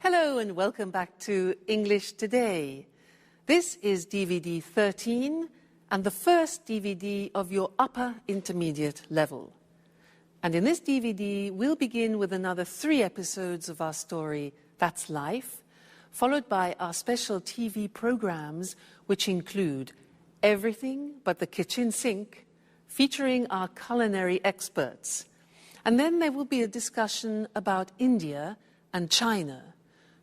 Hello and welcome back to English Today. This is DVD 13 and the first DVD of your upper intermediate level. And in this DVD, we'll begin with another 3 episodes of our story, That's Life, followed by our special TV programs, which include Everything But the Kitchen Sink, featuring our culinary experts. And then there will be a discussion about India and China.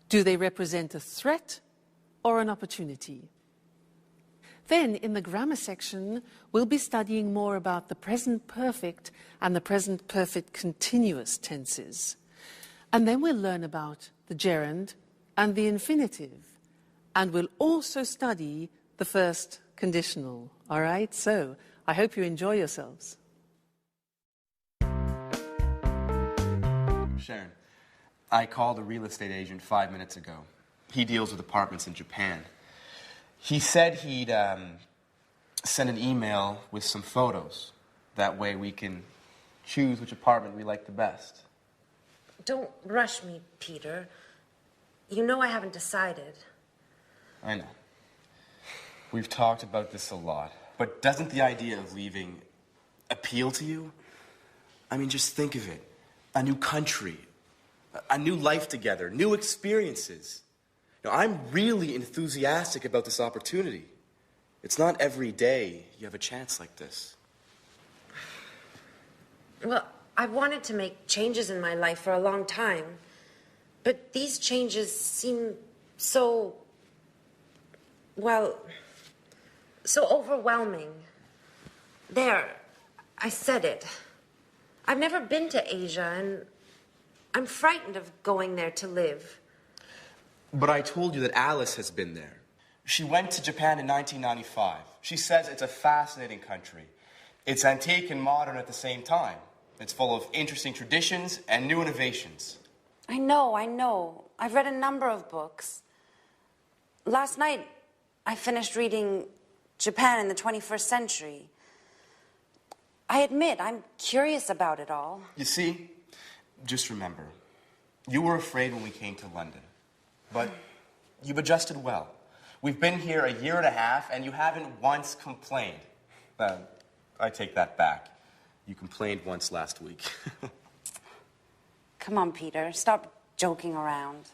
Do they represent a threat or an opportunity? Then, in the grammar section, we'll be studying more about the present perfect and the present perfect continuous tenses. And then we'll learn about the gerund and the infinitive. And we'll also study the first conditional. All right? So, I hope you enjoy yourselves. Sharon, I called a real estate agent 5 minutes ago. He deals with apartments in Japan. He said he'd send an email with some photos. That way we can choose which apartment we like the best. Don't rush me, Peter. You know I haven't decided. I know. We've talked about this a lot. But doesn't the idea of leaving appeal to you? I mean, just think of it. A new country. A new life together, new experiences. Now, I'm really enthusiastic about this opportunity. It's not every day you have a chance like this. Well, I've wanted to make changes in my life for a long time. But these changes seem so, well, so overwhelming. There, I said it. I've never been to Asia, and I'm frightened of going there to live. But I told you that Alice has been there. She went to Japan in 1995. She says it's a fascinating country. It's antique and modern at the same time. It's full of interesting traditions and new innovations. I know. I've read a number of books. Last night, I finished reading Japan in the 21st Century. I admit, I'm curious about it all. You see, just remember, you were afraid when we came to London, but you've adjusted well. We've been here a year and a half, and you haven't once complained. I take that back. You complained once last week. Come on, Peter, stop joking around.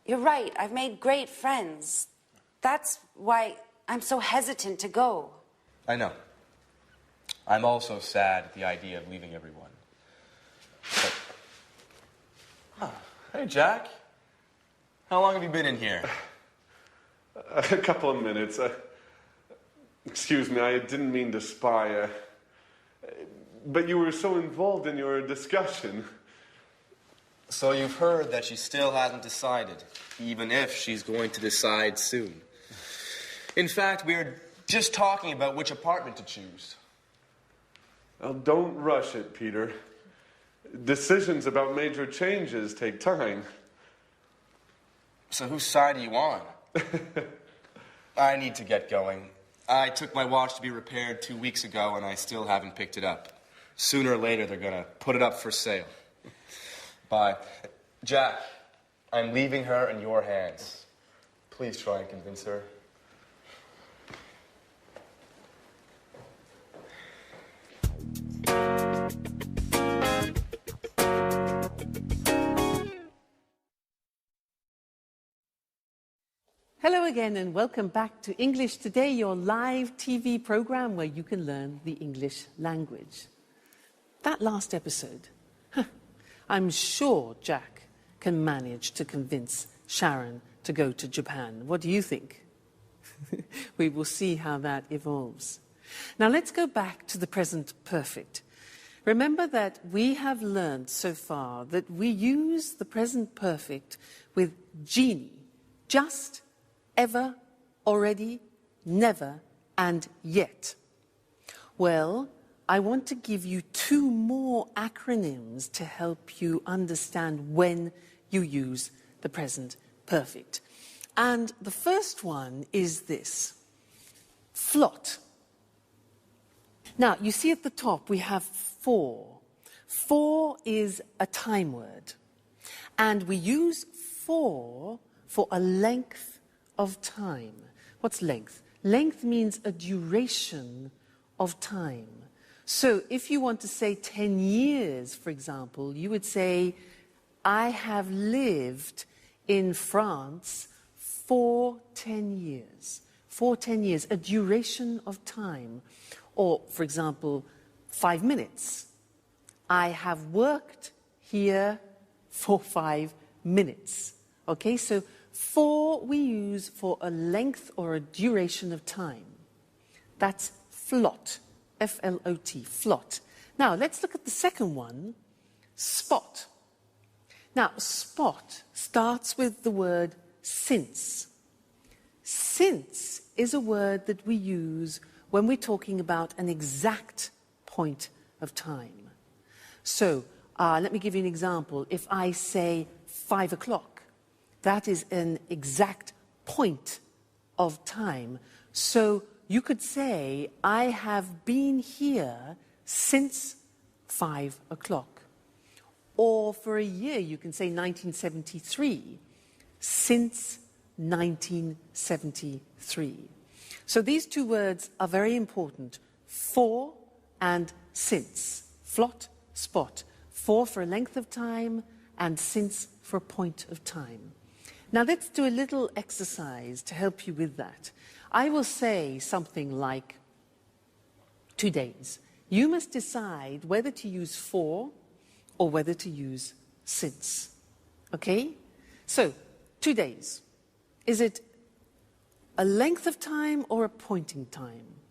You're right, I've made great friends. That's why I'm so hesitant to go. I know. I'm also sad at the idea of leaving everyone. But hey, Jack. How long have you been in here? A couple of minutes. Excuse me, I didn't mean to spy. But you were so involved in your discussion. So you've heard that she still hasn't decided, even if she's going to decide soon. In fact, we were just talking about which apartment to choose. Well, don't rush it, Peter. Decisions about major changes take time. So whose side are you on? I need to get going. I took my watch to be repaired 2 weeks ago, and I still haven't picked it up. Sooner or later, they're going to put it up for sale. Bye. Jack, I'm leaving her in your hands. Please try and convince her. Hello again and welcome back to English Today, your live TV program where you can learn the English language. That last episode, I'm sure Jack can manage to convince Sharon to go to Japan. What do you think? We will see how that evolves. Now let's go back to the present perfect. Remember that we have learned so far that we use the present perfect with genie, just, ever, already, never, and yet. Well, I want to give you 2 more acronyms to help you understand when you use the present perfect. And the first one is this: flot. Now, you see at the top we have 4. 4 is a time word. And we use for a length of time. What's length? Length means a duration of time. So if you want to say 10 years, for example, you would say, I have lived in France for 10 years. For 10 years, a duration of time. Or, for example, 5 minutes. I have worked here for 5 minutes. Okay, so for we use for a length or a duration of time. That's flot. F-L-O-T, flot. Now, let's look at the second one, spot. Now, spot starts with the word since. Since is a word that we use when we're talking about an exact point of time. So, let me give you an example. If I say 5 o'clock, that is an exact point of time. So, you could say, I have been here since 5 o'clock. Or for a year, you can say 1973, since 1973. So these two words are very important, for and since. Flot, spot. For a length of time, and since for a point of time. Now let's do a little exercise to help you with that. I will say something like 2 days. You must decide whether to use for or whether to use since. Okay? So, 2 days. Is it a length of time or a point in time?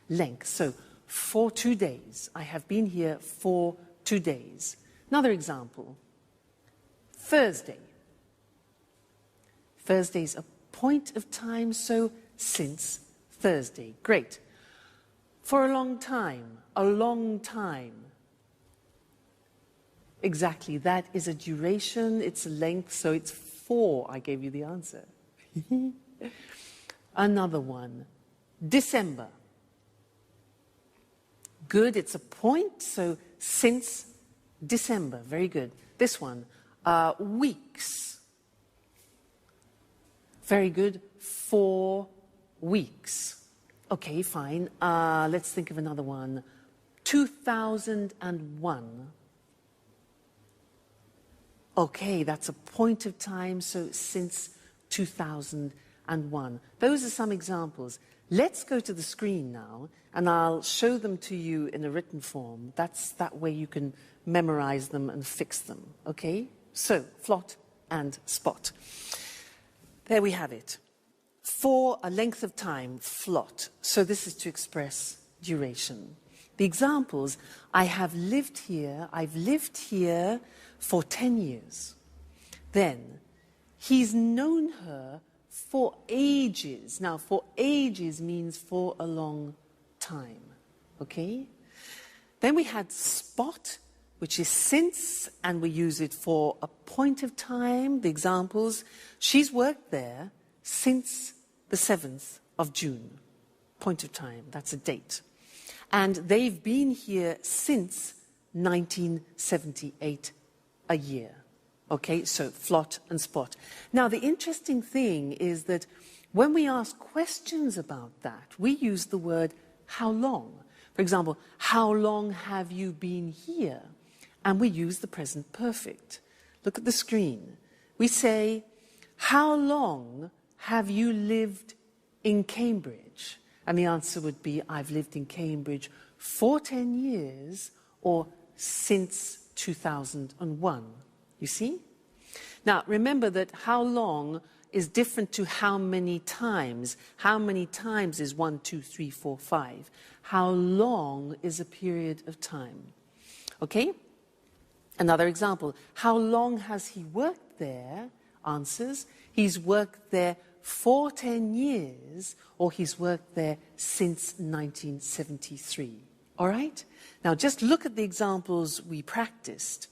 Length. So, for 2 days. I have been here for 2 days. Another example. Thursday. Thursday's a point of time, so since Thursday. Great. For a long time. A long time. Exactly, that is a duration, it's a length, so it's for. I gave you the answer. Another one, December. Good, it's a point, so since December, very good. This one, weeks. Very good, 4 weeks. Okay, fine. Let's think of another one. 2001. Okay, that's a point of time, so since 2001. Those are some examples. Let's go to the screen now, and I'll show them to you in a written form. That way you can memorize them and fix them, okay? So, flot and spot. There we have it. For a length of time, flot. So this is to express duration. The examples, I've lived here for 10 years. Then, he's known her for ages. Now, for ages means for a long time, okay? Then we had spot, which is since, and we use it for a point of time. The examples, she's worked there since the 7th of June. Point of time, that's a date. And they've been here since 1978, a year. Okay, so flot and spot. Now, the interesting thing is that when we ask questions about that, we use the word how long. For example, how long have you been here? And we use the present perfect. Look at the screen. We say, how long have you lived in Cambridge? And the answer would be, I've lived in Cambridge for 10 years or since 2001. You see? Now, remember that how long is different to how many times. How many times is 1, 2, 3, 4, 5. How long is a period of time? Okay? Another example. How long has he worked there? Answers. He's worked there for 10 years, or he's worked there since 1973. All right? Now, just look at the examples we practiced.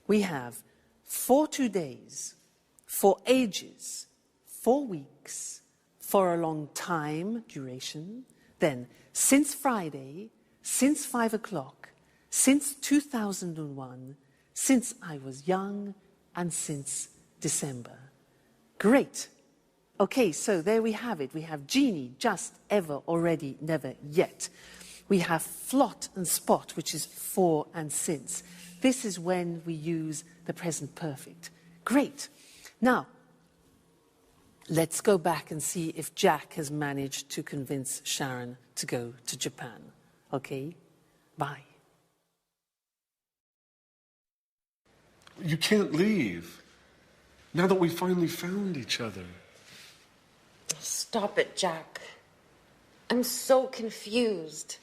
We have for 2 days, for ages, 4 weeks, for a long time, duration, then since Friday, since 5 o'clock, since 2001, since I was young, and since December. Great. Okay, so there we have it. We have genie, just, ever, already, never, yet. We have flot and spot, which is for and since. This is when we use the present perfect. Great. Now, let's go back and see if Jack has managed to convince Sharon to go to Japan. Okay? Bye. You can't leave. Now that we finally found each other. Stop it, Jack. I'm so confused.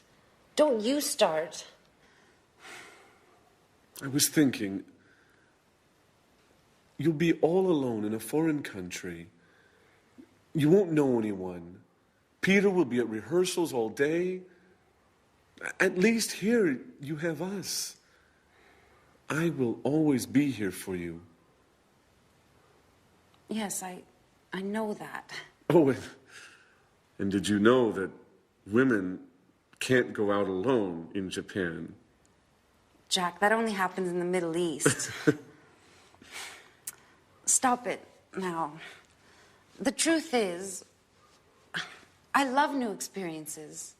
Don't you start. I was thinking, you'll be all alone in a foreign country. You won't know anyone. Peter will be at rehearsals all day. At least here you have us. I will always be here for you. Yes, I know that. Oh, and did you know that women can't go out alone in Japan? Jack, that only happens in the Middle East. Stop it now. The truth is, I love new experiences.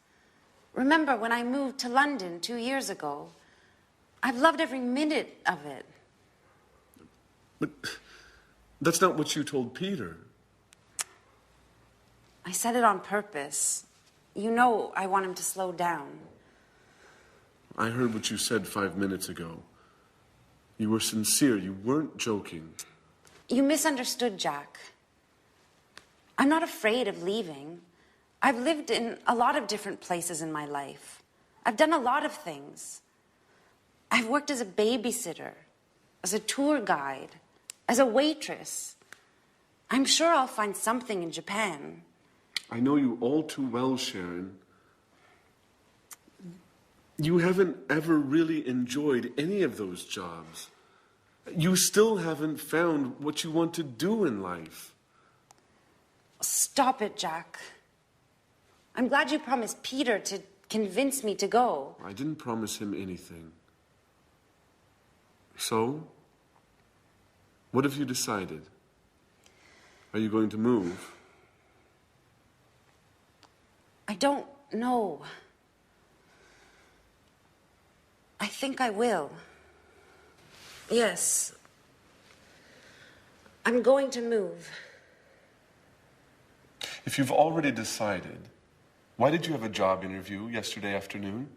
Remember when I moved to London 2 years ago? I've loved every minute of it. But that's not what you told Peter. I said it on purpose. You know I want him to slow down. I heard what you said 5 minutes ago. You were sincere. You weren't joking. You misunderstood, Jack. I'm not afraid of leaving. I've lived in a lot of different places in my life. I've done a lot of things. I've worked as a babysitter, as a tour guide, as a waitress. I'm sure I'll find something in Japan. I know you all too well, Sharon. You haven't ever really enjoyed any of those jobs. You still haven't found what you want to do in life. Stop it, Jack. I'm glad you promised Peter to convince me to go. I didn't promise him anything. So, what have you decided? Are you going to move? I don't know. I think I will. Yes. I'm going to move. If you've already decided, why did you have a job interview yesterday afternoon?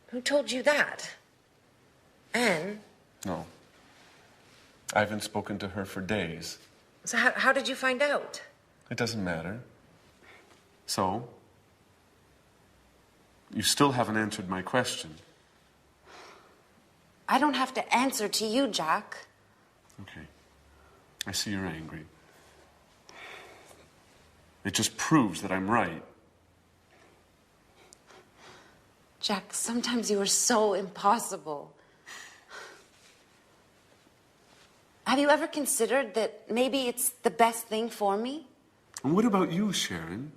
Who told you that? Anne? No. I haven't spoken to her for days. So how did you find out? It doesn't matter. So, you still haven't answered my question. I don't have to answer to you, Jack. Okay. I see you're angry. It just proves that I'm right. Jack, sometimes you are so impossible. Have you ever considered that maybe it's the best thing for me? And what about you, Sharon?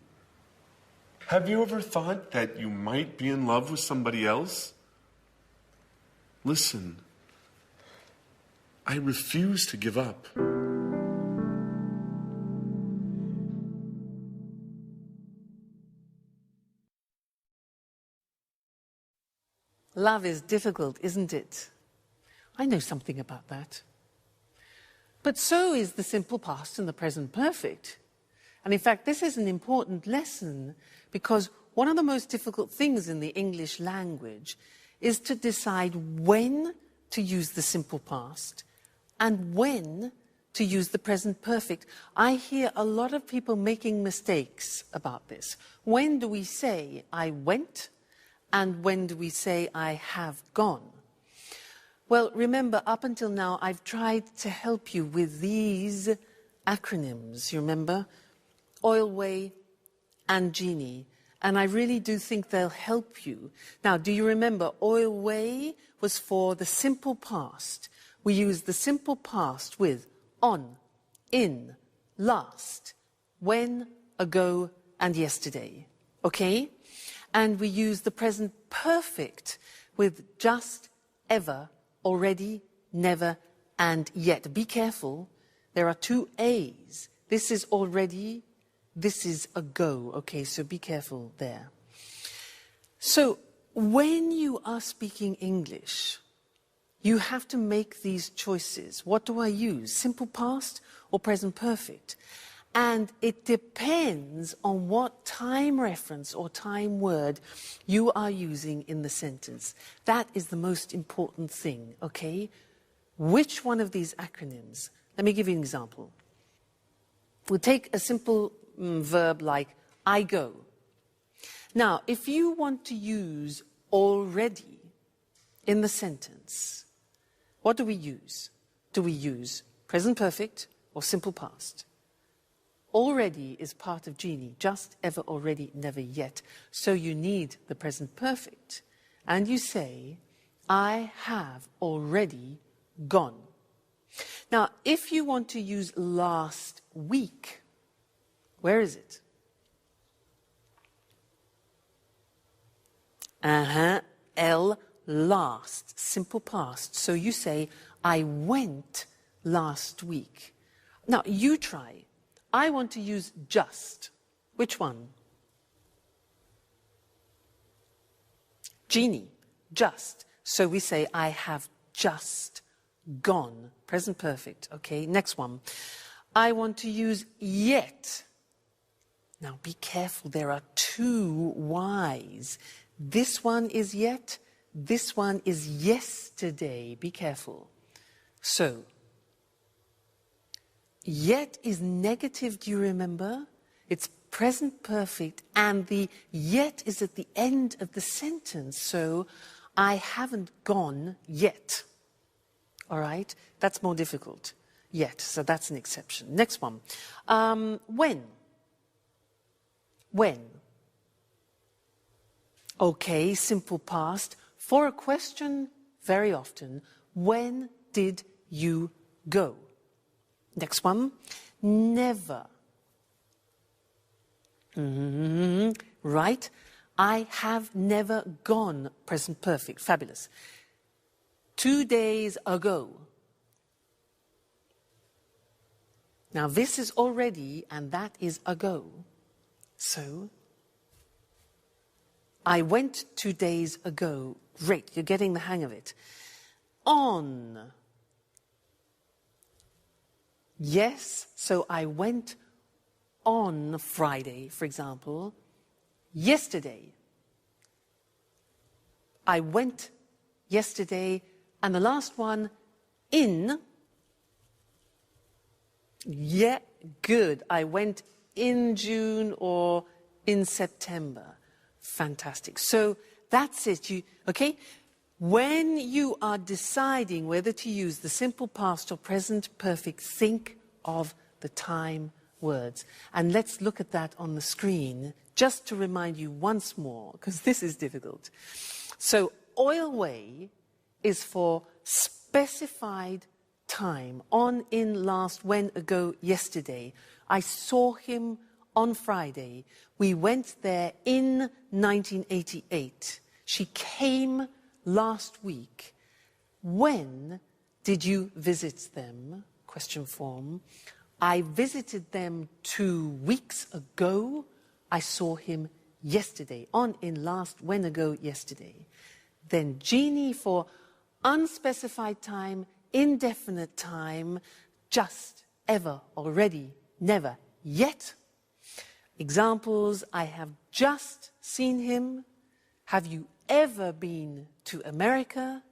Have you ever thought that you might be in love with somebody else? Listen, I refuse to give up. Love is difficult, isn't it? I know something about that. But so is the simple past and the present perfect. And in fact, this is an important lesson because one of the most difficult things in the English language is to decide when to use the simple past and when to use the present perfect. I hear a lot of people making mistakes about this. When do we say I went and when do we say I have gone? Well, remember, up until now, I've tried to help you with these acronyms, you remember? Oilway and Genie. And I really do think they'll help you. Now, do you remember Oilway was for the simple past? We use the simple past with on, in, last, when, ago, and yesterday. Okay? And we use the present perfect with just, ever, already, never, and yet. Be careful, There are two A's. This is already, this is ago. Okay, so be careful there. So when you are speaking English, you have to make these choices. What do I use? Simple past or present perfect? And it depends on what time reference or time word you are using in the sentence. That is the most important thing, okay? Which one of these acronyms? Let me give you an example. We'll take a simple verb like I go. Now, if you want to use already in the sentence, what do we use? Do we use present perfect or simple past? Already is part of genie, just, ever, already, never, yet. So you need the present perfect. And you say, I have already gone. Now, if you want to use last week, where is it? L, last, simple past. So you say, I went last week. Now, you try. I want to use just. Which one? Genie, just. So we say, I have just gone. Present perfect. Okay, next one. I want to use yet. Now be careful, there are two Y's. This one is yet, this one is yesterday. Be careful. So, yet is negative, do you remember? It's present perfect, and the yet is at the end of the sentence. So, I haven't gone yet. All right? That's more difficult. Yet. So that's an exception. Next one. When? When? Okay, simple past. For a question, very often, when did you go? Next one. Never. Right? I have never gone. Present perfect. Fabulous. 2 days ago. Now this is already and that is ago. So, I went 2 days ago. Great, you're getting the hang of it. On. Yes, so I went on Friday, for example. Yesterday. I went yesterday. And the last one, in. Yeah, good. I went in June or in September. Fantastic. So that's it. Okay? When you are deciding whether to use the simple past or present perfect, think of the time words. And let's look at that on the screen, just to remind you once more, because this is difficult. So, oil way is for specified time, on, in, last, when, ago, yesterday. I saw him on Friday. We went there in 1988. She came last week. When did you visit them? Question form. I visited them 2 weeks ago. I saw him yesterday. On, in, last, when, ago, yesterday. Then genie for unspecified time, indefinite time, just, ever, already, never, yet. Examples, I have just seen him. Have you ever been to America?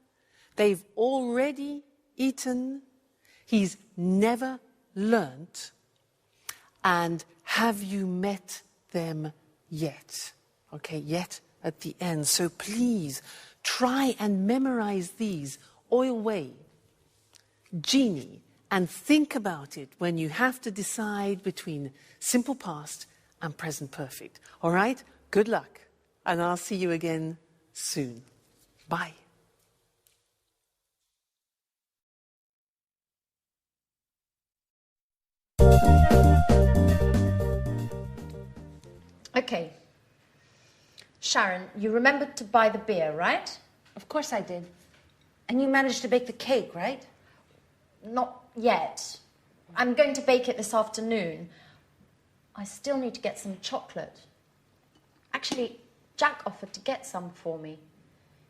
They've already eaten. He's never learnt. And have you met them yet? Okay, yet at the end. So please try and memorize these. Oil way, genie, and think about it when you have to decide between simple past and present perfect. All right? Good luck. And I'll see you again soon. Bye. Okay. Sharon, you remembered to buy the beer, right? Of course I did. And you managed to bake the cake, right? Not yet. I'm going to bake it this afternoon. I still need to get some chocolate. Actually, Jack offered to get some for me.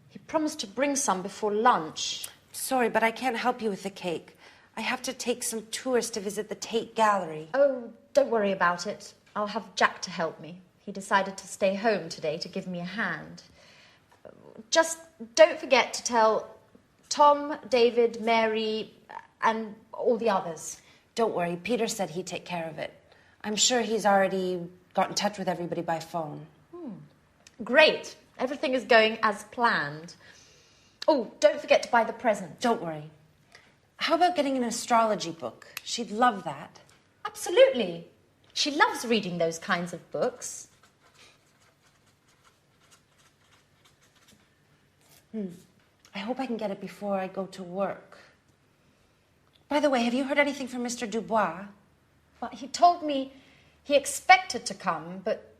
He promised to bring some before lunch. Sorry, but I can't help you with the cake. I have to take some tourists to visit the Tate Gallery. Oh, don't worry about it. I'll have Jack to help me. He decided to stay home today to give me a hand. Just don't forget to tell Tom, David, Mary, and all the others. Don't worry, Peter said he'd take care of it. I'm sure he's already got in touch with everybody by phone. Great. Everything is going as planned. Oh, don't forget to buy the present. Don't worry. How about getting an astrology book? She'd love that. Absolutely. She loves reading those kinds of books. I hope I can get it before I go to work. By the way, have you heard anything from Mr. Dubois? Well, he told me he expected to come, but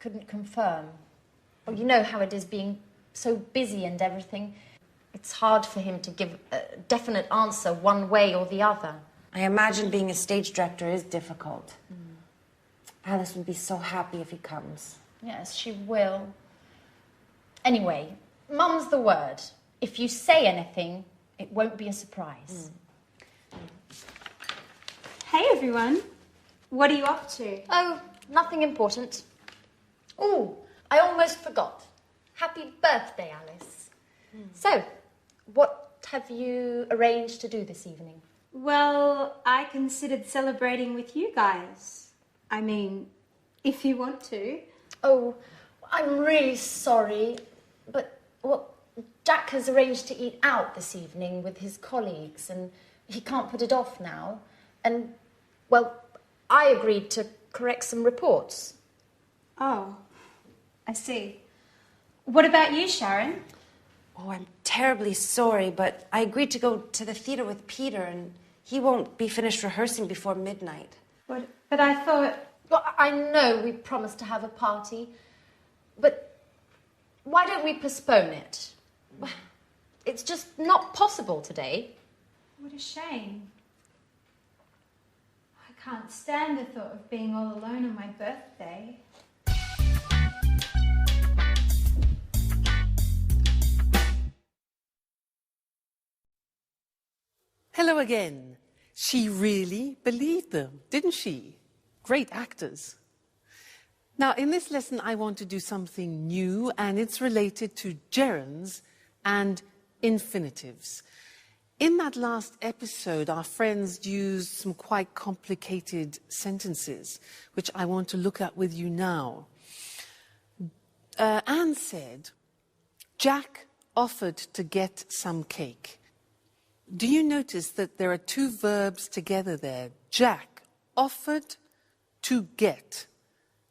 couldn't confirm. Well, you know how it is being so busy and everything. It's hard for him to give a definite answer one way or the other. I imagine being a stage director is difficult. Alice would be so happy if he comes. Yes, she will. Anyway, Mum's the word. If you say anything, it won't be a surprise. Hey everyone, what are you up to? Oh, nothing important. Oh, I almost forgot. Happy birthday, Alice. So, what have you arranged to do this evening? Well, I considered celebrating with you guys. I mean, if you want to. Oh, I'm really sorry, but, well, Jack has arranged to eat out this evening with his colleagues, and he can't put it off now. And, well, I agreed to correct some reports. Oh, I see. What about you, Sharon? Oh, I'm terribly sorry, but I agreed to go to the theatre with Peter, and he won't be finished rehearsing before midnight. But I thought... Well, I know we promised to have a party, but why don't we postpone it? It's just not possible today. What a shame. I can't stand the thought of being all alone on my birthday. Hello again. She really believed them, didn't she? Great actors. Now, in this lesson, I want to do something new, and it's related to gerunds and infinitives. In that last episode, our friends used some quite complicated sentences, which I want to look at with you now. Anne said, Jack offered to get some cake. Do you notice that there are two verbs together there? Jack offered to get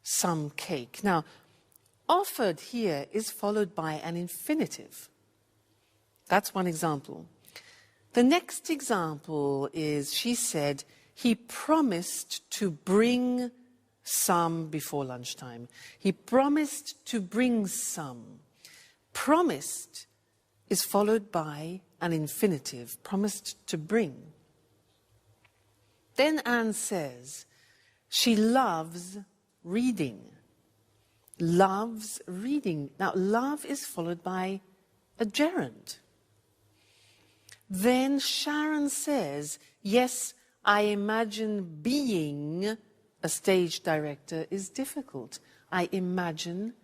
some cake. Now, offered here is followed by an infinitive. That's one example. The next example is, she said, he promised to bring some before lunchtime. He promised to bring some. Promised is followed by an infinitive, promised to bring. Then Anne says, she loves reading. Loves reading. Now, love is followed by a gerund. Then Sharon says, yes, I imagine being a stage director is difficult. I imagine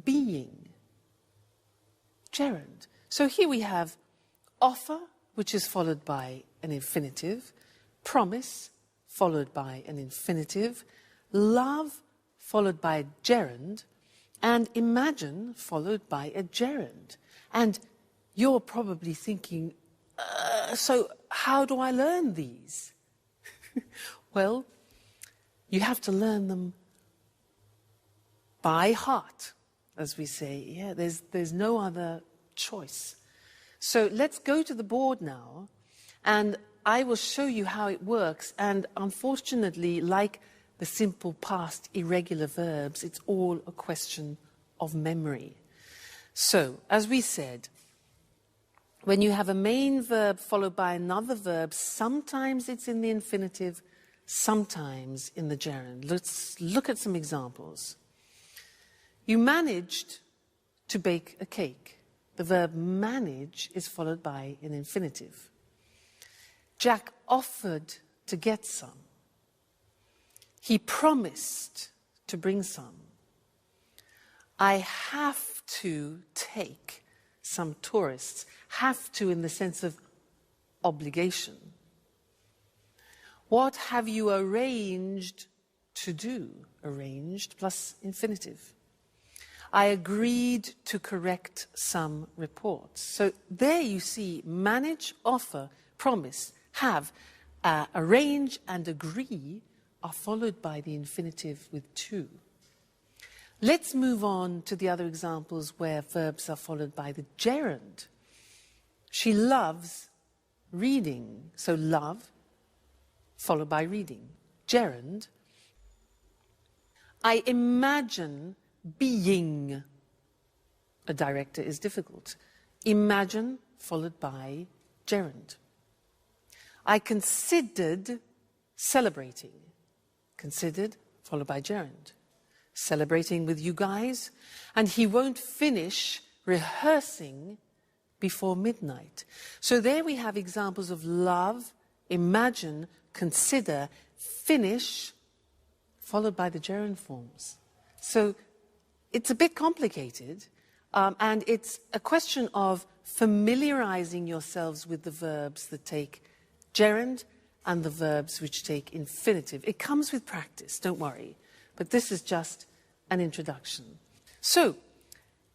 being. Gerund. So here we have offer, which is followed by an infinitive, promise, followed by an infinitive, love, followed by a gerund, and imagine, followed by a gerund. And you're probably thinking, so how do I learn these? Well, you have to learn them by heart, as we say. Yeah, there's no other choice. So let's go to the board now, and I will show you how it works. And unfortunately, like the simple past irregular verbs, it's all a question of memory. So, as we said, when you have a main verb followed by another verb, sometimes it's in the infinitive, sometimes in the gerund. Let's look at some examples. You managed to bake a cake. The verb manage is followed by an infinitive. Jack offered to get some. He promised to bring some. I have to take some tourists. Have to in the sense of obligation. What have you arranged to do? Arranged plus infinitive. I agreed to correct some reports. So there you see manage, offer, promise, have, arrange and agree are followed by the infinitive with to. Let's move on to the other examples where verbs are followed by the gerund. She loves reading. So love followed by reading. Gerund. I imagine being a director is difficult. Imagine followed by gerund. I considered celebrating. Considered followed by gerund. Celebrating with you guys, and he won't finish rehearsing before midnight. So there we have examples of love, imagine, consider, finish, followed by the gerund forms. So it's a bit complicated, and it's a question of familiarizing yourselves with the verbs that take gerund and the verbs which take infinitive. It comes with practice, don't worry. But this is just an introduction. So,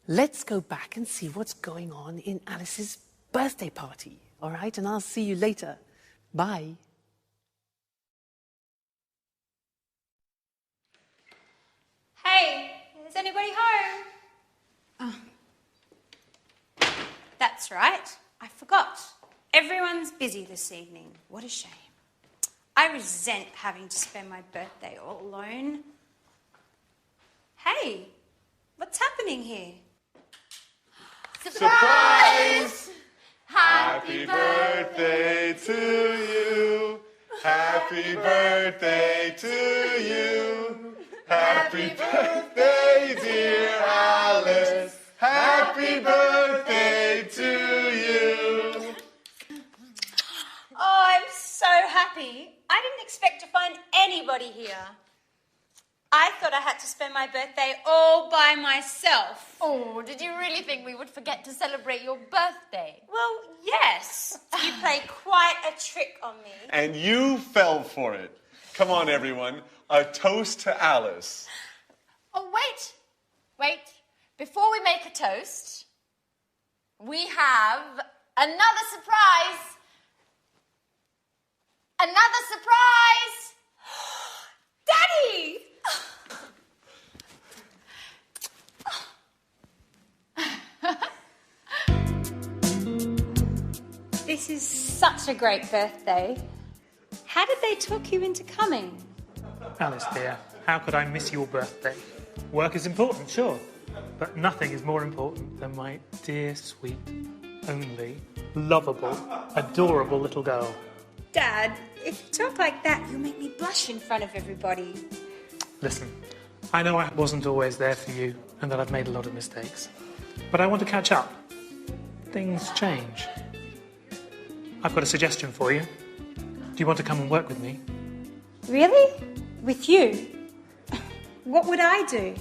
let's go back and see what's going on in Alice's birthday party, all right? And I'll see you later. Bye. Hey, is anybody home? Oh. That's right. I forgot. Everyone's busy this evening. What a shame. I resent having to spend my birthday all alone. Hey, what's happening here? Surprise! Happy birthday to you. Happy birthday to you. Happy birthday, dear Alice. Happy birthday to you. Oh, I'm so happy. I didn't expect to find anybody here. I thought I had to spend my birthday all by myself. Oh, did you really think we would forget to celebrate your birthday? Well, yes. You played quite a trick on me. And you fell for it. Come on, everyone. A toast to Alice. Oh, wait. Before we make a toast, we have another surprise. Another surprise! Daddy! This is such a great birthday. How did they talk you into coming? Alice, dear, how could I miss your birthday? Work is important, sure, but nothing is more important than my dear, sweet, only, lovable, adorable little girl. Dad, if you talk like that, you'll make me blush in front of everybody. Listen, I know I wasn't always there for you and that I've made a lot of mistakes, but I want to catch up. Things change. I've got a suggestion for you. Do you want to come and work with me? Really? With you? What would I do?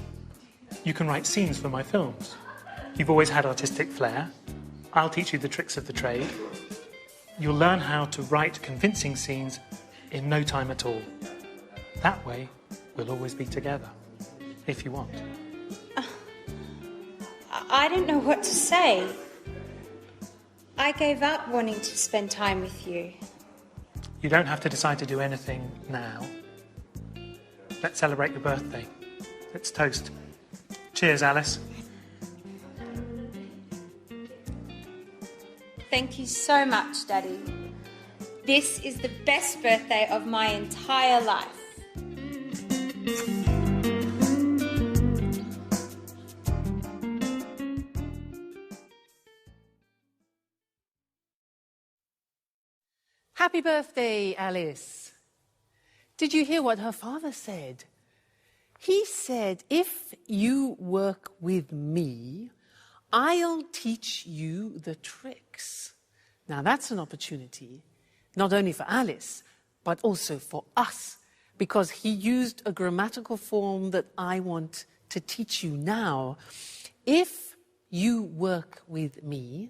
You can write scenes for my films. You've always had artistic flair. I'll teach you the tricks of the trade. You'll learn how to write convincing scenes in no time at all. That way, we'll always be together, if you want. I don't know what to say. I gave up wanting to spend time with you. You don't have to decide to do anything now. Let's celebrate your birthday. Let's toast. Cheers, Alice. Thank you so much, Daddy. This is the best birthday of my entire life. Happy birthday, Alice. Did you hear what her father said? He said, if you work with me, I'll teach you the tricks. Now that's an opportunity, not only for Alice, but also for us, because he used a grammatical form that I want to teach you now. If you work with me,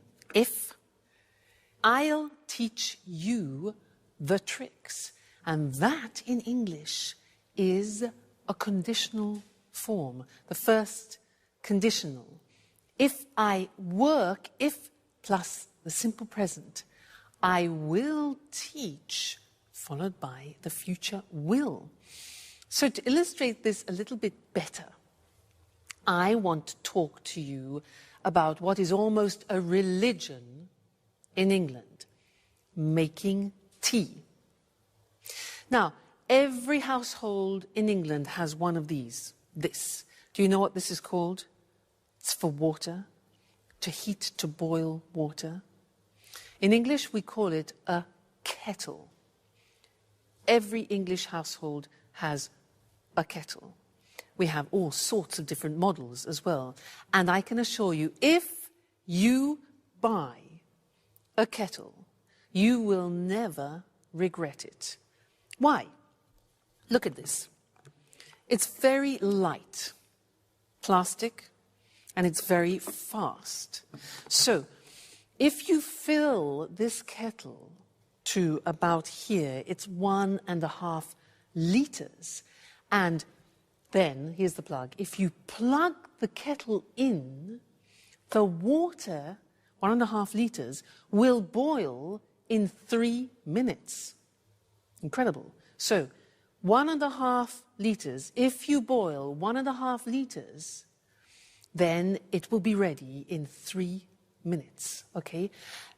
I'll teach you the tricks. And that in English is a conditional form, the first conditional. If I work, if plus the simple present, I will teach, followed by the future will. So to illustrate this a little bit better, I want to talk to you about what is almost a religion in England, making tea. Now, every household in England has one of these, this. Do you know what this is called? It's for water, to heat, to boil water. In English, we call it a kettle. Every English household has a kettle. We have all sorts of different models as well. And I can assure you, if you buy a kettle, you will never regret it. Why? Look at this. It's very light, plastic, and it's very fast. So, if you fill this kettle to about here, it's 1.5 liters. And then, here's the plug. If you plug the kettle in, the water, 1.5 liters, will boil in 3 minutes. Incredible. So, 1.5 liters, if you boil 1.5 liters, then it will be ready in 3 minutes, okay?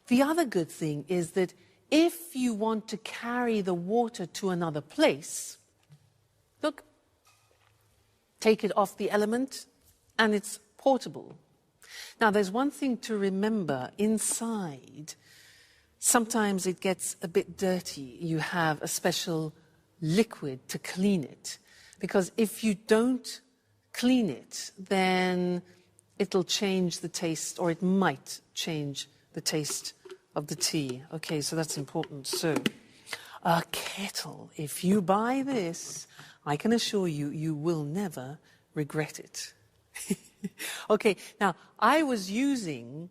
The other good thing is that if you want to carry the water to another place, look, take it off the element and it's portable. Now, there's one thing to remember inside. Sometimes it gets a bit dirty. You have a special liquid to clean it. Because if you don't clean it, then it'll change the taste, or it might change the taste of the tea. Okay, so that's important. So, a kettle. If you buy this, I can assure you, you will never regret it. Okay, now, I was using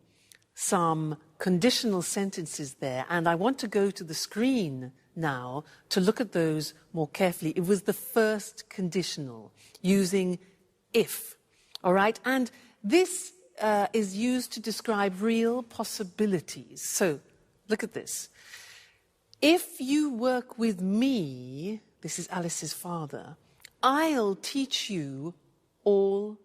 some conditional sentences there, and I want to go to the screen now to look at those more carefully. It was the first conditional, using if, all right? And this is used to describe real possibilities. So, look at this. If you work with me, this is Alice's father, I'll teach you all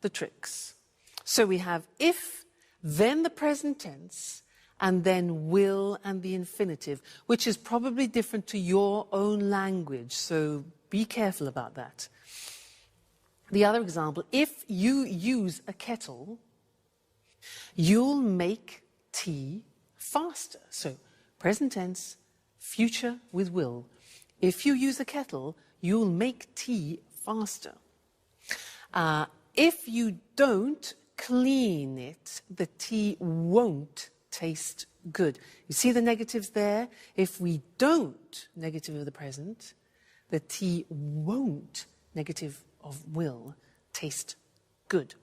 the tricks. So we have if, then the present tense, and then will and the infinitive, which is probably different to your own language, so be careful about that. The other example, if you use a kettle, you'll make tea faster. So present tense, future with will. If you use a kettle, you'll make tea faster. If you don't clean it, the tea won't taste good. You see the negatives there? If we don't, negative of the present, the tea won't, negative of will, taste good.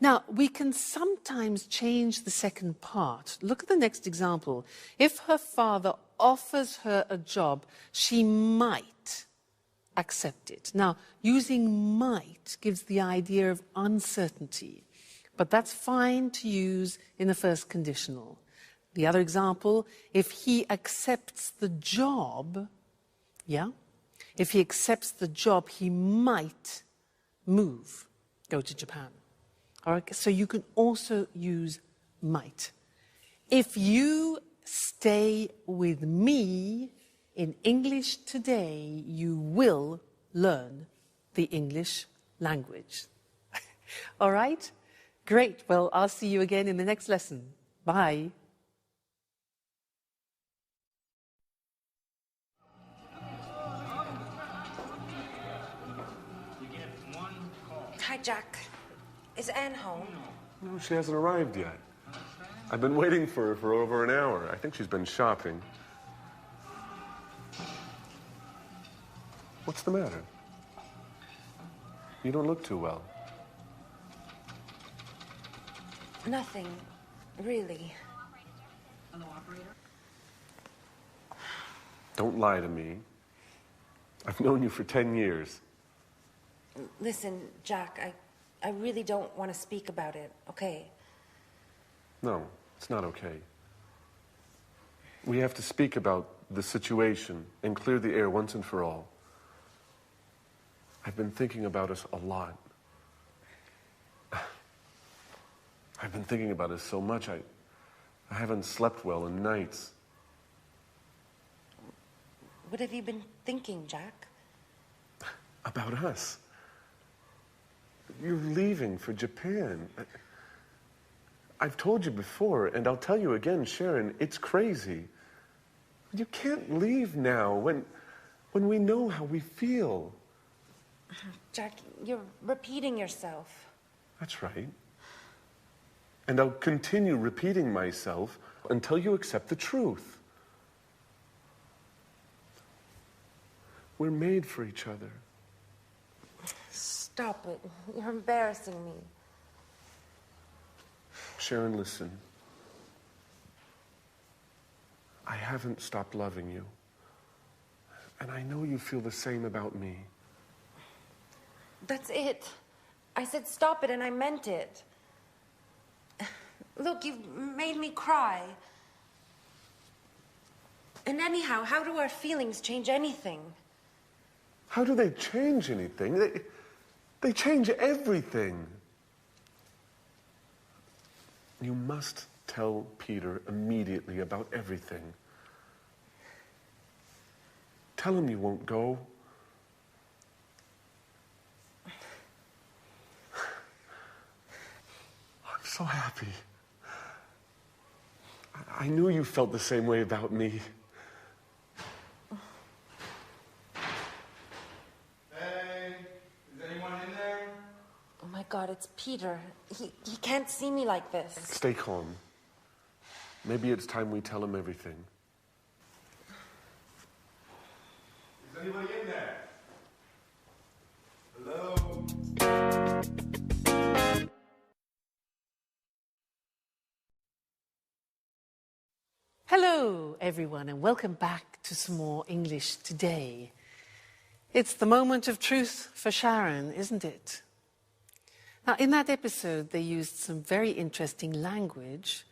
Now, we can sometimes change the second part. Look at the next example. If her father offers her a job, she might accept it. Now, using might gives the idea of uncertainty, but that's fine to use in the first conditional. The other example, if he accepts the job, if he accepts the job, he might move, go to Japan. All right, so you can also use might. If you stay with me in English today, you will learn the English language. All right? Great. Well, I'll see you again in the next lesson. Bye. Hi, Jack. Is Anne home? No, she hasn't arrived yet. I've been waiting for her for over an hour. I think she's been shopping. What's the matter? You don't look too well. Nothing, really. Don't lie to me. I've known you for 10 years. Listen, Jack, I really don't want to speak about it, okay? No, it's not okay. We have to speak about the situation and clear the air once and for all. I've been thinking about us a lot. I've been thinking about us so much, I haven't slept well in nights. What have you been thinking, Jack? About us. You're leaving for Japan. I've told you before, and I'll tell you again, Sharon, it's crazy. You can't leave now when we know how we feel. Jack, you're repeating yourself. That's right. And I'll continue repeating myself until you accept the truth. We're made for each other. Stop it. You're embarrassing me. Sharon, listen. I haven't stopped loving you. And I know you feel the same about me. That's it. I said stop it and I meant it. Look, you've made me cry. And anyhow, how do our feelings change anything? How do they change anything? They change everything. You must tell Peter immediately about everything. Tell him you won't go. I'm so happy. I knew you felt the same way about me. Hey, is anyone in there? Oh my God, it's Peter. He can't see me like this. Stay calm. Maybe it's time we tell him everything. Is anybody in there? Hello? Hello, everyone, and welcome back to some more English today. It's the moment of truth for Sharon, isn't it? Now, in that episode, they used some very interesting language,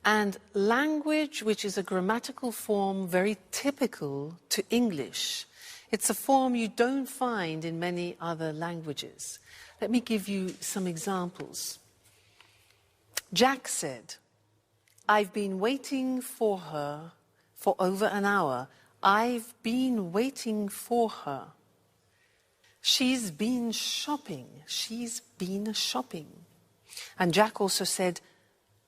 and language which is a grammatical form very typical to English. It's a form you don't find in many other languages. Let me give you some examples. Jack said, "I've been waiting for her for over an hour. I've been waiting for her. She's been shopping. She's been shopping." And Jack also said,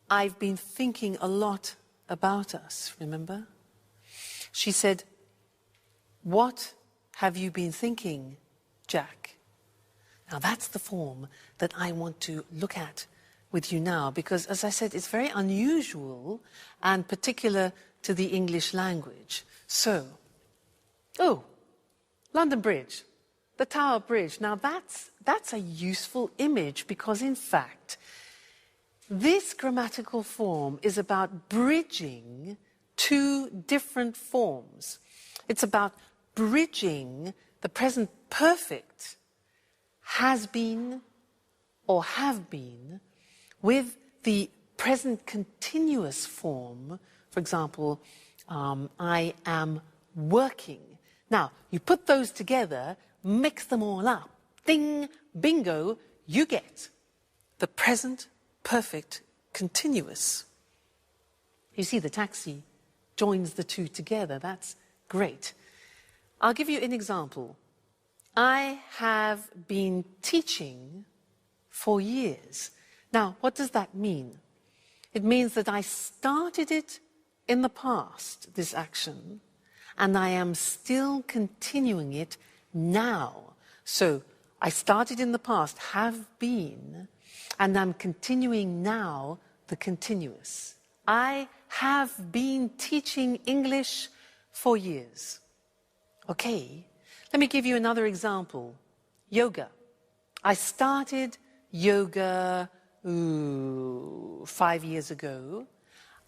"I've been thinking a lot about us," remember? She said, "What have you been thinking, Jack?" Now that's the form that I want to look at with you now, because, as I said, it's very unusual and particular to the English language. So, London Bridge, the Tower Bridge. Now that's a useful image because, in fact, this grammatical form is about bridging two different forms. It's about bridging the present perfect has been or have been with the present continuous form. For example, I am working. Now, you put those together, mix them all up. Ding, bingo, you get the present perfect continuous. You see, the taxi joins the two together. That's great. I'll give you an example. I have been teaching for years. Now, what does that mean? It means that I started it in the past, this action, and I am still continuing it now. So I started in the past, have been, and I'm continuing now the continuous. I have been teaching English for years. Okay, let me give you another example. Yoga. I started yoga 5 years ago.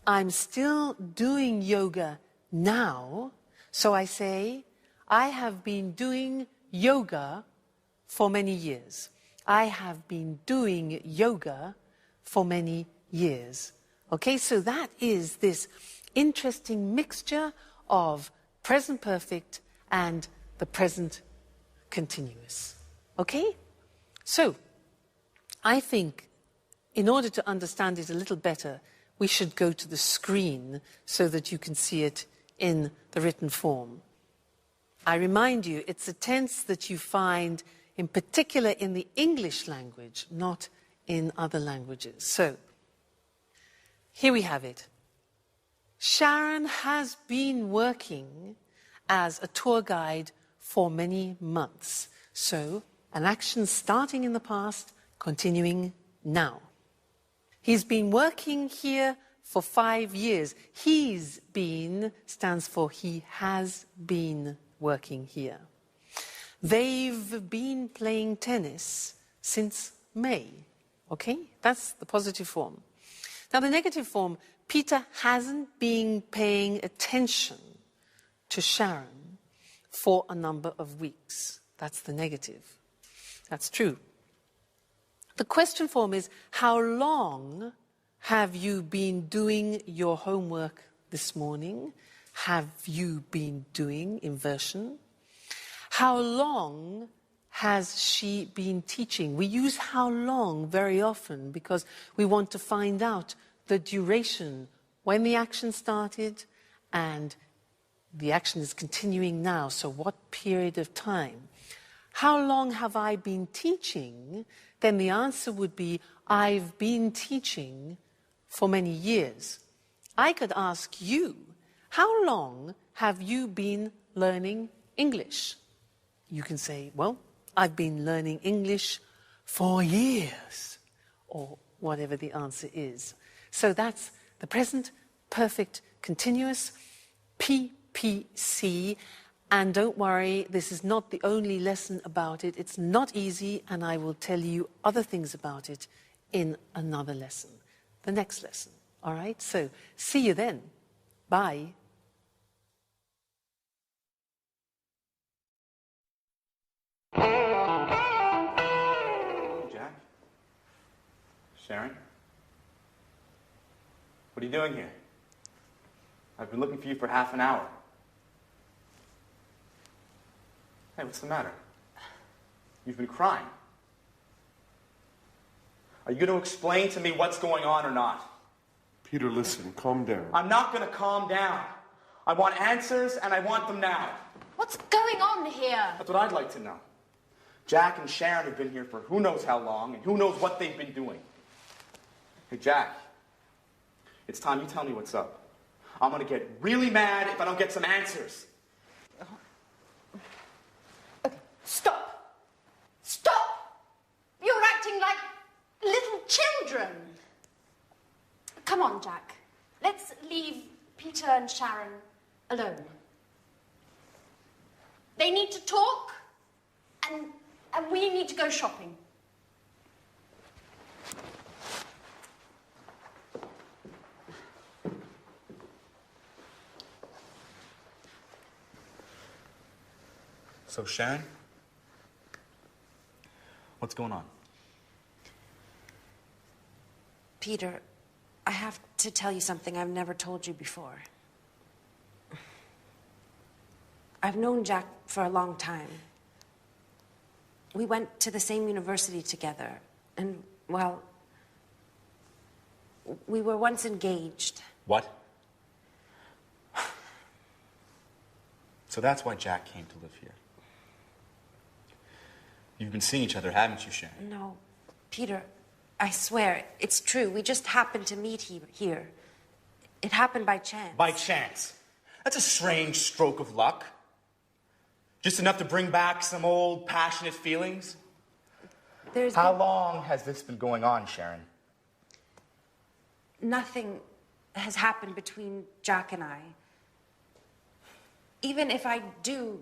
I'm still doing yoga now, so I say, I have been doing yoga for many years. I have been doing yoga for many years. Okay, so that is this interesting mixture of present perfect and the present continuous. Okay? So, I think in order to understand it a little better, we should go to the screen so that you can see it in the written form. I remind you, it's a tense that you find in particular in the English language, not in other languages. So, here we have it. Sharon has been working as a tour guide for many months. So, an action starting in the past, continuing now. He's been working here for 5 years. He's been stands for he has been working here. They've been playing tennis since May. Okay? That's the positive form. Now, the negative form, Peter hasn't been paying attention to Sharon for a number of weeks. That's the negative. That's true. The question form is, how long have you been doing your homework this morning? Have you been doing inversion? How long has she been teaching? We use how long very often because we want to find out the duration, when the action started and the action is continuing now, so what period of time? How long have I been teaching? Then the answer would be, I've been teaching for many years. I could ask you, how long have you been learning English? You can say, well, I've been learning English for years, or whatever the answer is. So that's the present perfect continuous, PPC. And don't worry, this is not the only lesson about it. It's not easy, and I will tell you other things about it in another lesson, the next lesson. All right? So, see you then. Bye. Jack? Sharon? What are you doing here? I've been looking for you for half an hour. Hey, what's the matter? You've been crying. Are you going to explain to me what's going on or not? Peter, listen, calm down. I'm not going to calm down. I want answers, and I want them now. What's going on here? That's what I'd like to know. Jack and Sharon have been here for who knows how long, and who knows what they've been doing. Hey, Jack, it's time you tell me what's up. I'm going to get really mad if I don't get some answers. Okay, stop. Stop! You're acting like little children. Come on, Jack. Let's leave Peter and Sharon alone. They need to talk, and we need to go shopping. So, Sharon? What's going on? Peter, I have to tell you something I've never told you before. I've known Jack for a long time. We went to the same university together, and, well, we were once engaged. What? So that's why Jack came to live here. You've been seeing each other, haven't you, Sharon? No, Peter, I swear, it's true. We just happened to meet here. It happened by chance. By chance? That's a strange stroke of luck. Just enough to bring back some old passionate feelings? How long has this been going on, Sharon? Nothing has happened between Jack and I. Even if I do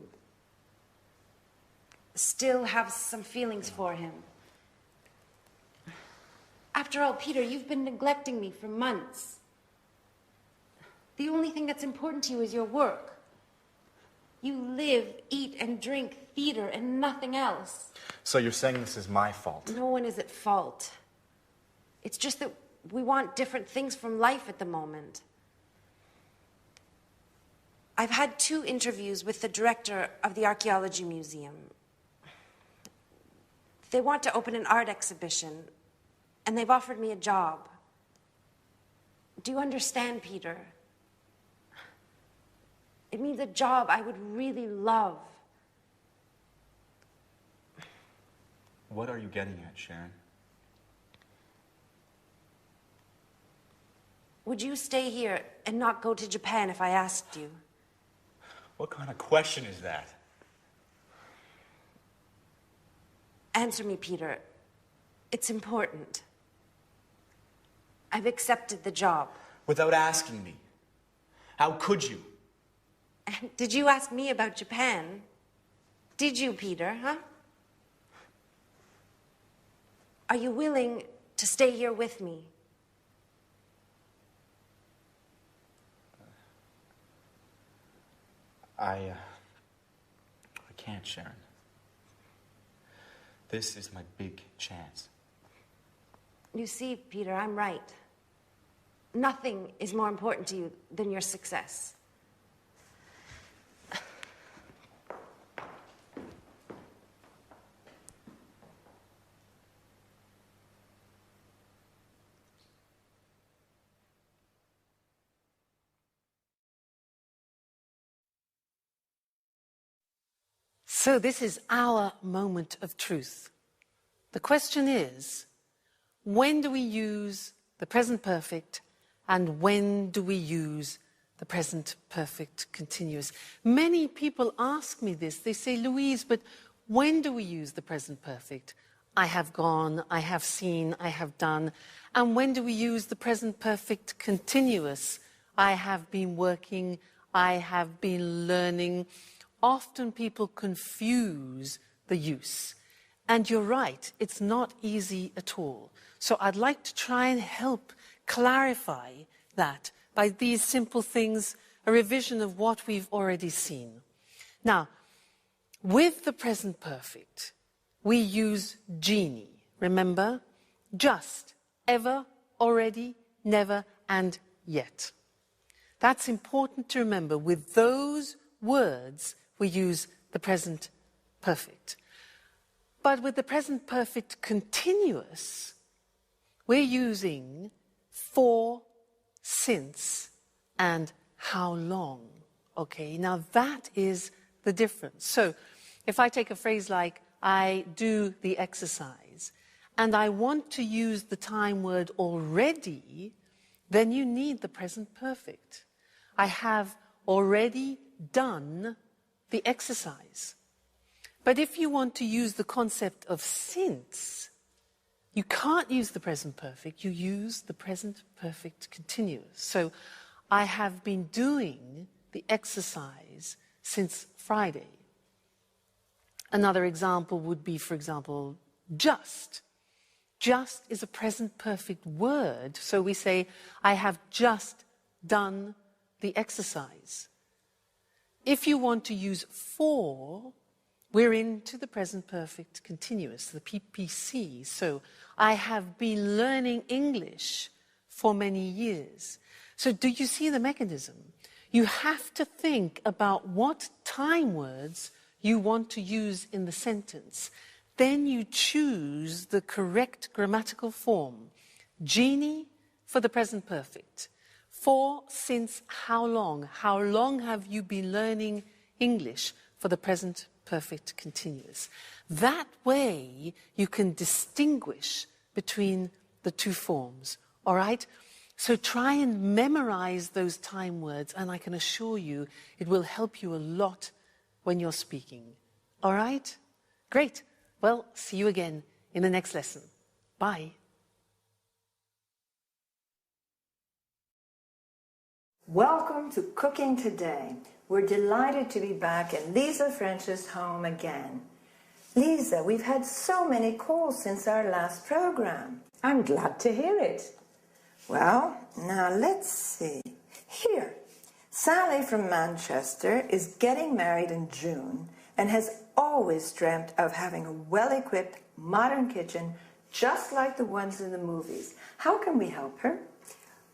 still have some feelings for him. After all, Peter, you've been neglecting me for months. The only thing that's important to you is your work. You live, eat, and drink theater and nothing else. So you're saying this is my fault? No one is at fault. It's just that we want different things from life at the moment. I've had 2 interviews with the director of the Archaeology Museum. They want to open an art exhibition, and they've offered me a job. Do you understand, Peter? It means a job I would really love. What are you getting at, Sharon? Would you stay here and not go to Japan if I asked you? What kind of question is that? Answer me, Peter. It's important. I've accepted the job. Without asking me. How could you? Did you ask me about Japan? Did you, Peter, huh? Are you willing to stay here with me? I can't, Sharon. This is my big chance. You see, Peter, I'm right. Nothing is more important to you than your success. So this is our moment of truth. The question is, when do we use the present perfect and when do we use the present perfect continuous? Many people ask me this. They say, Louise, but when do we use the present perfect? I have gone, I have seen, I have done. And when do we use the present perfect continuous? I have been working, I have been learning. Often people confuse the use. And you're right, it's not easy at all. So I'd like to try and help clarify that by these simple things, a revision of what we've already seen. Now, with the present perfect, we use genie. Remember? Just, ever, already, never, and yet. That's important to remember. With those words, we use the present perfect. But with the present perfect continuous, we're using for, since, and how long. Okay, now that is the difference. So if I take a phrase like, I do the exercise, and I want to use the time word already, then you need the present perfect. I have already done the exercise. But if you want to use the concept of since, you can't use the present perfect, you use the present perfect continuous. So I have been doing the exercise since Friday. Another example would be, for example, just. Just is a present perfect word. So we say, I have just done the exercise. If you want to use for, we're into the present perfect continuous, the PPC. So I have been learning English for many years. So do you see the mechanism? You have to think about what time words you want to use in the sentence. Then you choose the correct grammatical form. Genie for the present perfect. For, since, how long? How long have you been learning English for the present perfect continuous? That way you can distinguish between the two forms, all right? So try and memorize those time words, and I can assure you it will help you a lot when you're speaking. All right? Great. Well, see you again in the next lesson. Bye. Welcome to Cooking Today. We're delighted to be back in Lisa French's home again. Lisa, we've had so many calls since our last program. I'm glad to hear it. Well, now let's see. Here, Sally from Manchester is getting married in June and has always dreamt of having a well-equipped, modern kitchen just like the ones in the movies. How can we help her?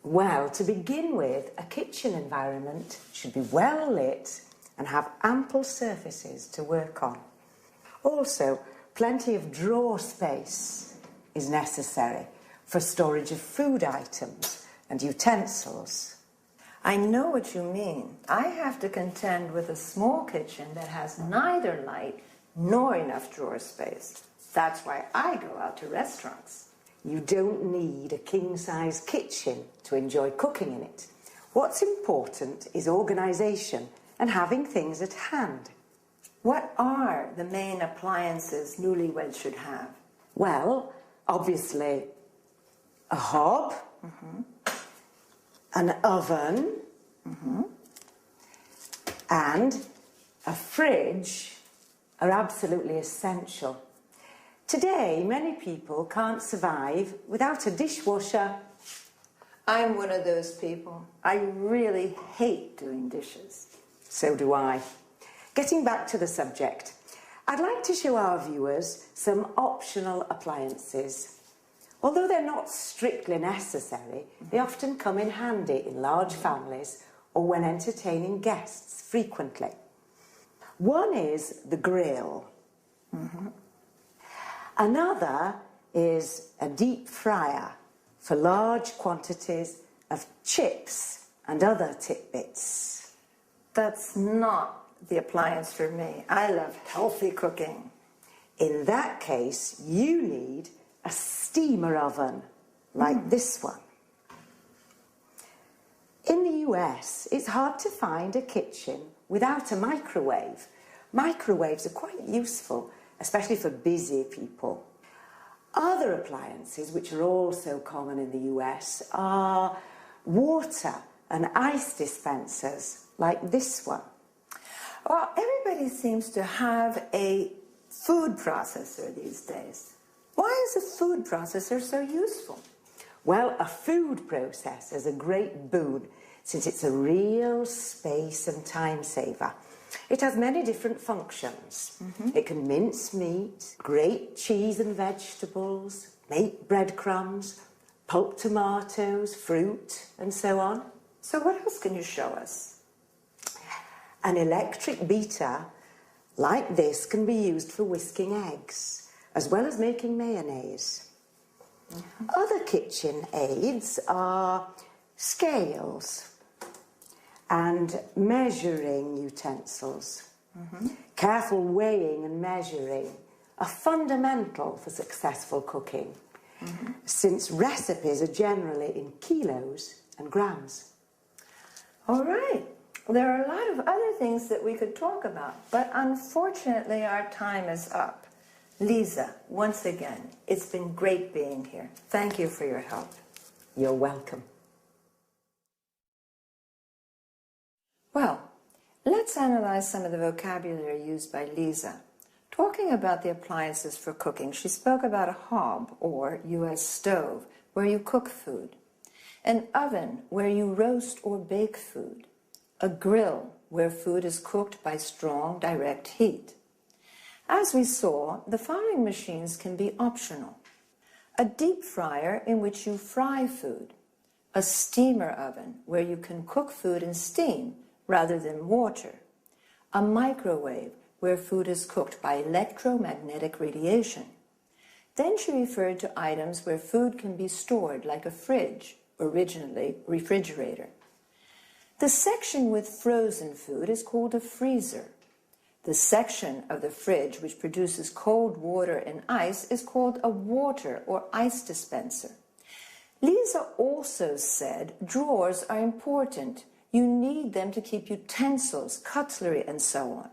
Well, to begin with, a kitchen environment should be well lit and have ample surfaces to work on. Also, plenty of drawer space is necessary for storage of food items and utensils. I know what you mean. I have to contend with a small kitchen that has neither light nor enough drawer space. That's why I go out to restaurants. You don't need a king-size kitchen to enjoy cooking in it. What's important is organisation and having things at hand. What are the main appliances newlyweds should have? Well, obviously, a hob, an oven, and a fridge are absolutely essential. Today, many people can't survive without a dishwasher. I'm one of those people. I really hate doing dishes. So do I. Getting back to the subject, I'd like to show our viewers some optional appliances. Although they're not strictly necessary, they often come in handy in large families or when entertaining guests frequently. One is the grill. Another is a deep fryer for large quantities of chips and other tidbits. That's not the appliance for me. I love healthy cooking. In that case, you need a steamer oven like this one. In the US, it's hard to find a kitchen without a microwave. Microwaves are quite useful, especially for busy people. Other appliances, which are also common in the US, are water and ice dispensers like this one. Well, everybody seems to have a food processor these days. Why is a food processor so useful? Well, a food processor is a great boon since it's a real space and time saver. It has many different functions. It can mince meat, grate cheese and vegetables, make breadcrumbs, pulp tomatoes, fruit, and so on. So what else can you show us? An electric beater like this can be used for whisking eggs, as well as making mayonnaise. Other kitchen aids are scales and measuring utensils. Careful weighing and measuring are fundamental for successful cooking, since recipes are generally in kilos and grams. All right. There are a lot of other things that we could talk about, but unfortunately our time is up. Lisa, once again, it's been great being here. Thank you for your help. You're welcome. Well, let's analyze some of the vocabulary used by Lisa. Talking about the appliances for cooking, she spoke about a hob, or U.S. stove, where you cook food, an oven, where you roast or bake food, a grill, where food is cooked by strong direct heat. As we saw, the following machines can be optional. A deep fryer in which you fry food, a steamer oven where you can cook food in steam rather than water, a microwave where food is cooked by electromagnetic radiation. Then she referred to items where food can be stored like a fridge, originally refrigerator. The section with frozen food is called a freezer. The section of the fridge which produces cold water and ice is called a water or ice dispenser. Lisa also said drawers are important. You need them to keep utensils, cutlery, and so on.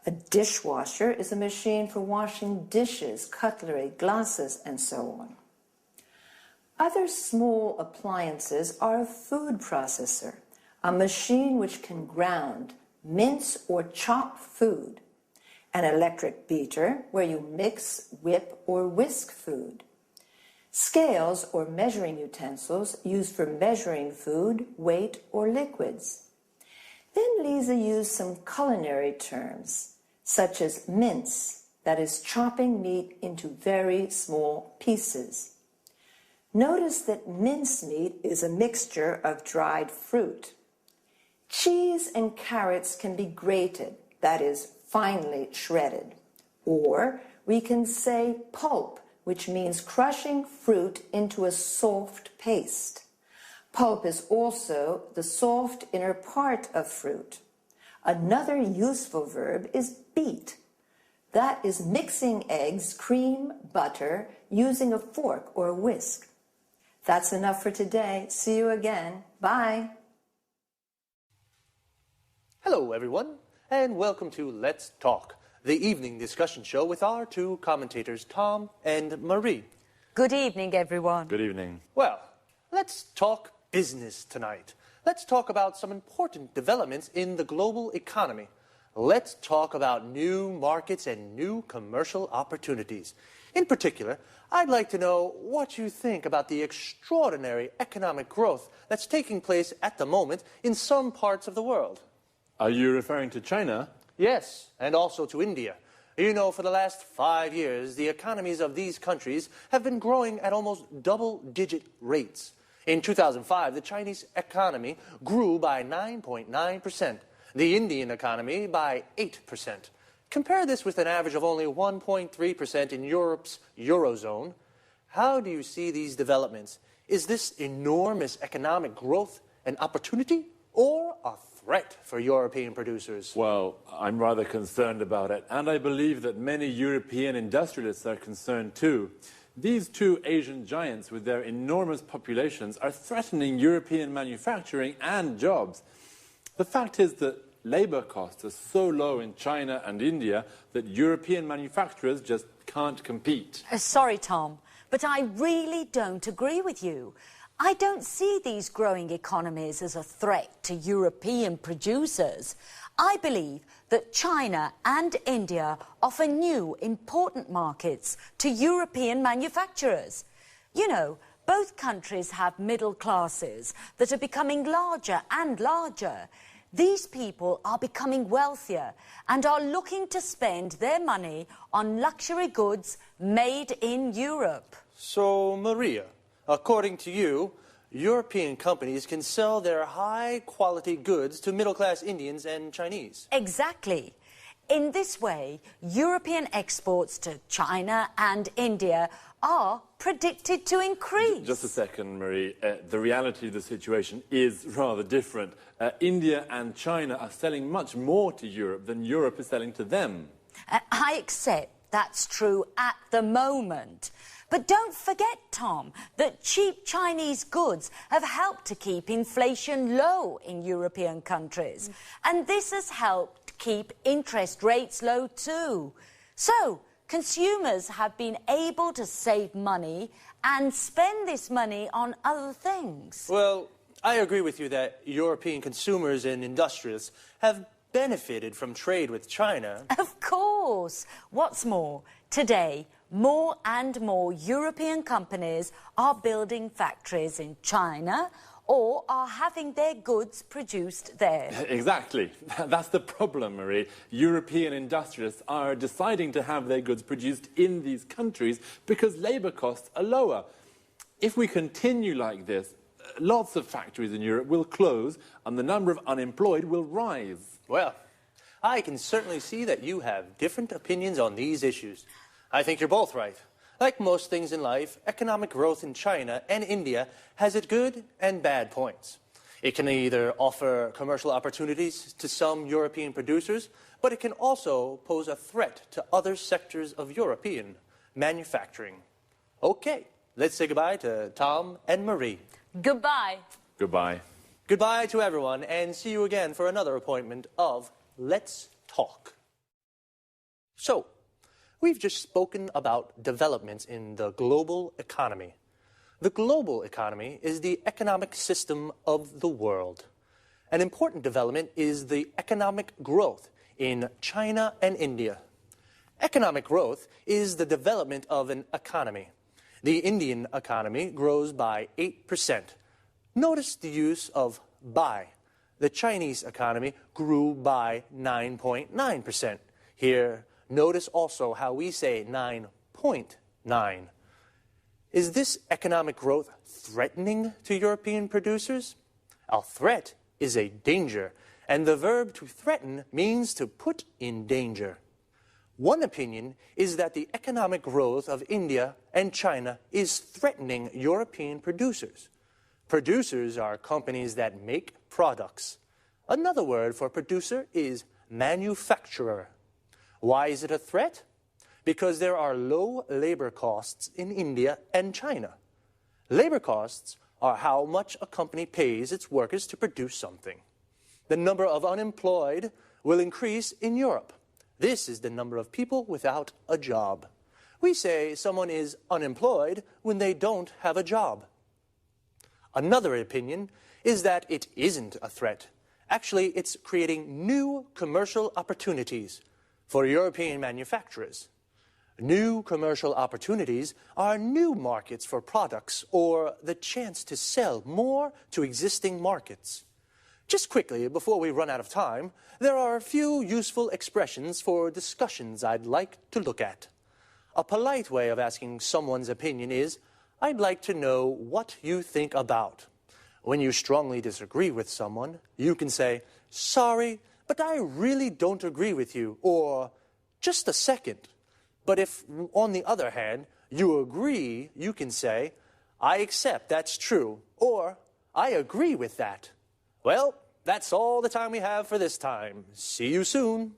A dishwasher is a machine for washing dishes, cutlery, glasses, and so on. Other small appliances are a food processor, a machine which can ground, mince, or chop food, an electric beater where you mix, whip, or whisk food, scales or measuring utensils used for measuring food, weight, or liquids. Then Lisa used some culinary terms, such as mince, that is chopping meat into very small pieces. Notice that mincemeat is a mixture of dried fruit. Cheese and carrots can be grated, that is, finely shredded. Or we can say pulp, which means crushing fruit into a soft paste. Pulp is also the soft inner part of fruit. Another useful verb is beat. That is mixing eggs, cream, butter, using a fork or a whisk. That's enough for today. See you again. Bye. Hello, everyone, and welcome to Let's Talk, the evening discussion show with our two commentators, Tom and Marie. Good evening, everyone. Good evening. Well, let's talk business tonight. Let's talk about some important developments in the global economy. Let's talk about new markets and new commercial opportunities. In particular, I'd like to know what you think about the extraordinary economic growth that's taking place at the moment in some parts of the world. Are you referring to China? Yes, and also to India. You know, for the last 5 years, the economies of these countries have been growing at almost double-digit rates. In 2005, the Chinese economy grew by 9.9%, the Indian economy by 8%. Compare this with an average of only 1.3% in Europe's Eurozone. How do you see these developments? Is this enormous economic growth an opportunity or a threat for European producers? Well, I'm rather concerned about it, and I believe that many European industrialists are concerned too. These two Asian giants with their enormous populations are threatening European manufacturing and jobs. The fact is that labor costs are so low in China and India that European manufacturers just can't compete. Sorry, Tom, but I really don't agree with you. I don't see these growing economies as a threat to European producers. I believe that China and India offer new, important markets to European manufacturers. You know, both countries have middle classes that are becoming larger and larger. These people are becoming wealthier and are looking to spend their money on luxury goods made in Europe. So, Maria, according to you, European companies can sell their high-quality goods to middle-class Indians and Chinese. Exactly. In this way, European exports to China and India are predicted to increase. Just a second, Marie. The reality of the situation is rather different. India and China are selling much more to Europe than Europe is selling to them. I accept that's true at the moment. But don't forget, Tom, that cheap Chinese goods have helped to keep inflation low in European countries. And this has helped keep interest rates low too. So, consumers have been able to save money and spend this money on other things. Well, I agree with you that European consumers and industrialists have benefited from trade with China. Of course. What's more, today, more and more European companies are building factories in China or are having their goods produced there. Exactly. That's the problem, Marie. European industrialists are deciding to have their goods produced in these countries because labour costs are lower. If we continue like this, lots of factories in Europe will close and the number of unemployed will rise. Well, I can certainly see that you have different opinions on these issues. I think you're both right. Like most things in life, economic growth in China and India has its good and bad points. It can either offer commercial opportunities to some European producers, but it can also pose a threat to other sectors of European manufacturing. Okay, let's say goodbye to Tom and Marie. Goodbye. Goodbye. Goodbye to everyone, and see you again for another appointment of Let's Talk. So, we've just spoken about developments in the global economy. The global economy is the economic system of the world. An important development is the economic growth in China and India. Economic growth is the development of an economy. The Indian economy grows by 8%. Notice the use of by. The Chinese economy grew by 9.9%. Here, notice also how we say 9.9. Is this economic growth threatening to European producers? A threat is a danger, and the verb to threaten means to put in danger. One opinion is that the economic growth of India and China is threatening European producers. Producers are companies that make products. Another word for producer is manufacturer. Why is it a threat? Because there are low labor costs in India and China. Labor costs are how much a company pays its workers to produce something. The number of unemployed will increase in Europe. This is the number of people without a job. We say someone is unemployed when they don't have a job. Another opinion is that it isn't a threat. Actually, it's creating new commercial opportunities for European manufacturers. New commercial opportunities are new markets for products or the chance to sell more to existing markets. Just quickly, before we run out of time, there are a few useful expressions for discussions I'd like to look at. A polite way of asking someone's opinion is, I'd like to know what you think about. When you strongly disagree with someone, you can say, sorry, but I really don't agree with you, or just a second. But if, on the other hand, you agree, you can say, I accept that's true, or I agree with that. Well, that's all the time we have for this time. See you soon.